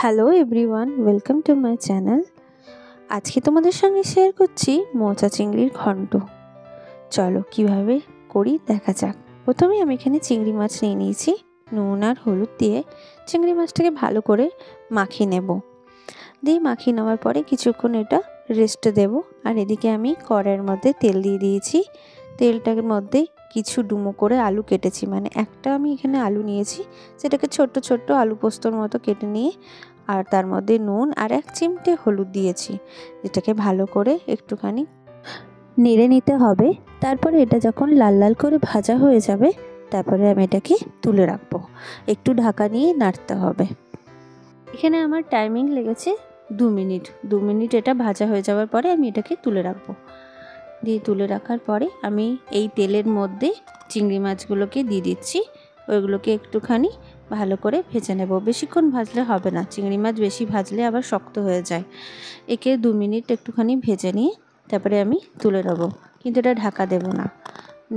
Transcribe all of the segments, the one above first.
Hello everyone, welcome to my channel. আজকে তোমাদের সঙ্গে শেয়ার করছি মোচা চিংড়ির ঘন্ট। চলো কিভাবে করি দেখা যাক। প্রথমে আমি এখানে চিংড়ি মাছ নিয়ে নিয়েছি। নুন আর হলুদ দিয়ে চিংড়ি মাছটাকে ভালো করে মাখিয়ে নেব। দিয়ে মাখিয়ে নেওয়ার পরে কিছুক্ষণ এটা রেস্ট দেব। আর এদিকে আমি কড়াইয়ের মধ্যে তেল দিয়ে দিয়েছি। তেলটার মধ্যে কিছু ডুমো করে আলু কেটেছি, মানে একটা আমি এখানে আলু নিয়েছি, সেটাকে ছোট্ট ছোট্ট আলু পোস্তর মতো কেটে নিয়ে আর তার মধ্যে নুন আর 1 চিমটে হলুদ দিয়েছি, যেটাকে ভালো করে একটুখানি নেড়ে নিতে হবে। তারপরে এটা যখন লাল লাল করে ভাজা হয়ে যাবে তারপরে আমি এটাকে তুলে রাখবো। একটু ঢাকা নিয়ে নাড়তে হবে। এখানে আমার টাইমিং লেগেছে 2 মিনিট। 2 মিনিট এটা ভাজা হয়ে যাওয়ার পরে আমি এটাকে তুলে রাখবো। দিয়ে তুলে রাখার পরে আমি এই তেলের মধ্যে চিংড়ি মাছগুলোকে দিয়ে দিচ্ছি। ওইগুলোকে একটুখানি ভালো করে ভেজে নেব। বেশিক্ষণ ভাজলে হবে না, চিংড়ি মাছ বেশি ভাজলে আবার শক্ত হয়ে যায়। একে 2 মিনিট একটুখানি ভেজে নিয়ে তারপরে আমি তুলে নেব, কিন্তু এটা ঢাকা দেব না।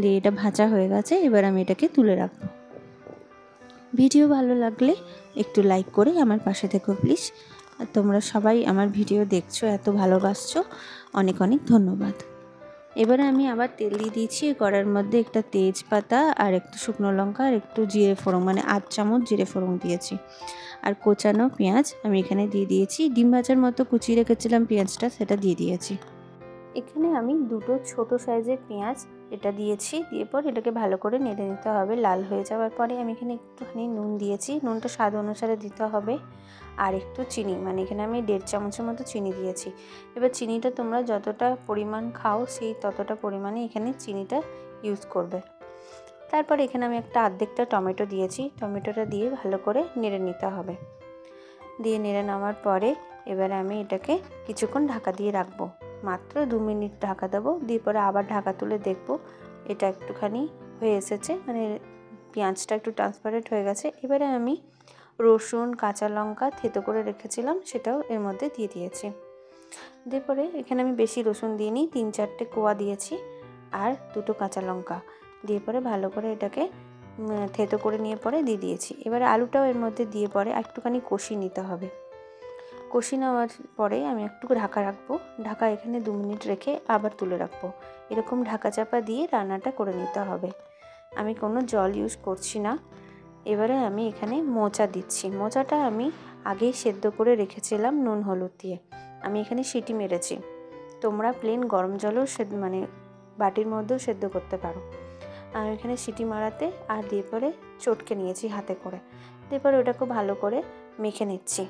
দিয়ে এটা ভাজা হয়ে গেছে, এবার আমি এটাকে তুলে রাখবো। ভিডিও ভালো লাগলে একটু লাইক করে আমার পাশে থেকো প্লিজ। আর তোমরা সবাই আমার ভিডিও দেখছো, এত ভালোবাসছো, অনেক অনেক ধন্যবাদ। এবারে আমি আবার তেল দিয়ে দিয়েছি। কড়াইয়ের মধ্যে একটা তেজপাতা আর একটু শুকনো লঙ্কা আর একটু জিরে ফোড়ন, মানে 8 চামচ জিরে ফোড়ন দিয়েছি। আর কোচানো পেঁয়াজ আমি এখানে দিয়ে দিয়েছি। ডিম ভাজার মতো কুচিয়ে রেখেছিলাম পেঁয়াজটা, সেটা দিয়ে দিয়েছি। এখানে আমি দুটো ছোট সাইজের পেঁয়াজ এটা দিয়েছি। দিয়ে পর এটাকে ভালো করে নেড়ে নিতে হবে। লাল হয়ে যাওয়ার পরে আমি এখানে একটুখানি নুন দিয়েছি। নুনটা স্বাদ অনুসারে দিতে হবে। আর একটু চিনি, মানে এখানে আমি 1.5 চামচের মতো চিনি দিয়েছি। এবার চিনিটা তোমরা যতটা পরিমাণ খাও সেই ততটা পরিমাণে এখানে চিনিটা ইউজ করবে। তারপর এখানে আমি একটা অর্ধেকটা টমেটো দিয়েছি। টমেটোটা দিয়ে ভালো করে নেড়ে নিতে হবে। দিয়ে নেড়ে নেওয়ার পরে এবারে আমি এটাকে কিছুক্ষণ ঢাকা দিয়ে রাখবো। মাত্র 2 মিনিট ঢাকা দেবো। দিয়ে পরে আবার ঢাকা তুলে দেখবো এটা একটুখানি হয়ে এসেছে, মানে পেঁয়াজটা একটু ট্রান্সপারেন্ট হয়ে গেছে। এবারে আমি রসুন কাঁচা লঙ্কা থেতো করে রেখেছিলাম, সেটাও এর মধ্যে দিয়ে দিয়েছি। দিয়ে পরে এখানে আমি বেশি রসুন দিইনি, 3-4টে কোয়া দিয়েছি আর 2টো কাঁচা লঙ্কা দিয়ে পরে ভালো করে এটাকে থেতো করে নিয়ে পরে দিয়ে দিয়েছি। এবারে আলুটাও এর মধ্যে দিয়ে পরে একটুখানি কষিয়ে নিতে হবে। কষিয়ে নেওয়ার পরে আমি একটু ঢাকা রাখবো। ঢাকা এখানে 2 মিনিট রেখে আবার তুলে রাখবো। এরকম ঢাকা চাপা দিয়ে রান্নাটা করে নিতে হবে। আমি কোনো জল ইউজ করছি না। এবারে আমি এখানে মোচা দিচ্ছি। মোচাটা আমি আগেই সেদ্ধ করে রেখেছিলাম নুন হলুদ দিয়ে। আমি এখানে সিটি মেরেছি। তোমরা প্লেন গরম জলও মানে বাটির মধ্যেও সেদ্ধ করতে পারো। আমি এখানে সিটি মারাতে আর দিয়ে পরে চটকে নিয়েছি হাতে করে। দিয়ে পরে ওটাকে ভালো করে মেখে নিচ্ছি।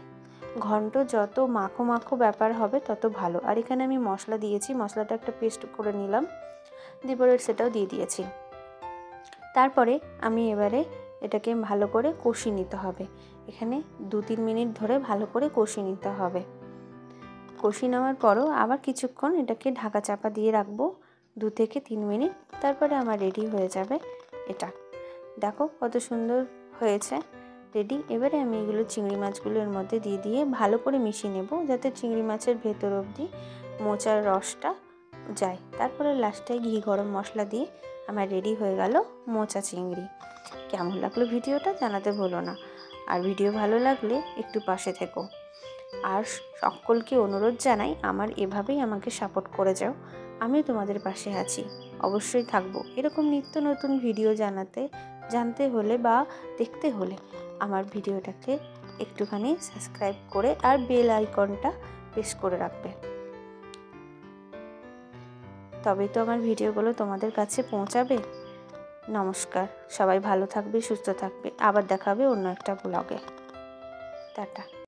ঘন্ট যত মাখো মাখো ব্যাপার হবে তত ভালো। আর এখানে আমি মশলা দিয়েছি, মশলাটা একটা পেস্ট করে নিলাম। দিয়ে পরে সেটাও দিয়ে দিয়েছি। তারপরে আমি এবারে এটাকে ভালো করে কষিয়ে নিতে হবে। এখানে 2-3 মিনিট ধরে ভালো করে কষিয়ে নিতে হবে। কষিয়ে নেওয়ার পরও আবার কিছুক্ষণ এটাকে ঢাকা চাপা দিয়ে রাখবো, 2 থেকে 3 মিনিট। তারপরে আমার রেডি হয়ে যাবে এটা। দেখো কত সুন্দর হয়েছে, রেডি। এবারে আমি এগুলো চিংড়ি মাছগুলো এর মধ্যে দিয়ে ভালো করে মিশিয়ে নেব, যাতে চিংড়ি মাছের ভেতর অবধি মোচার রসটা যায়। তারপরে লাস্টে ঘি গরম মশলা দিয়ে আমার রেডি হয়ে গেল মোচা চিংড়ি। কেমন লাগলো ভিডিওটা জানাতে ভুলো না। আর ভিডিও ভালো লাগলে একটু পাশে থেকো। আর সকলকে অনুরোধ জানাই আমার এভাবেই আমাকে সাপোর্ট করে যাও। আমিও তোমাদের পাশে আছি, অবশ্যই থাকবো। এরকম নিত্য নতুন ভিডিও জানতে হলে বা দেখতে হলে আমার ভিডিওটাকে একটুখানি সাবস্ক্রাইব করে আর বেল আইকনটা প্রেস করে রাখবে, তবেই তো আমার ভিডিওগুলো তোমাদের কাছে পৌঁছাবে। নমস্কার, সবাই ভালো থাকবে, সুস্থ থাকবে। আবার দেখা হবে অন্য একটা ব্লগে। টাটা।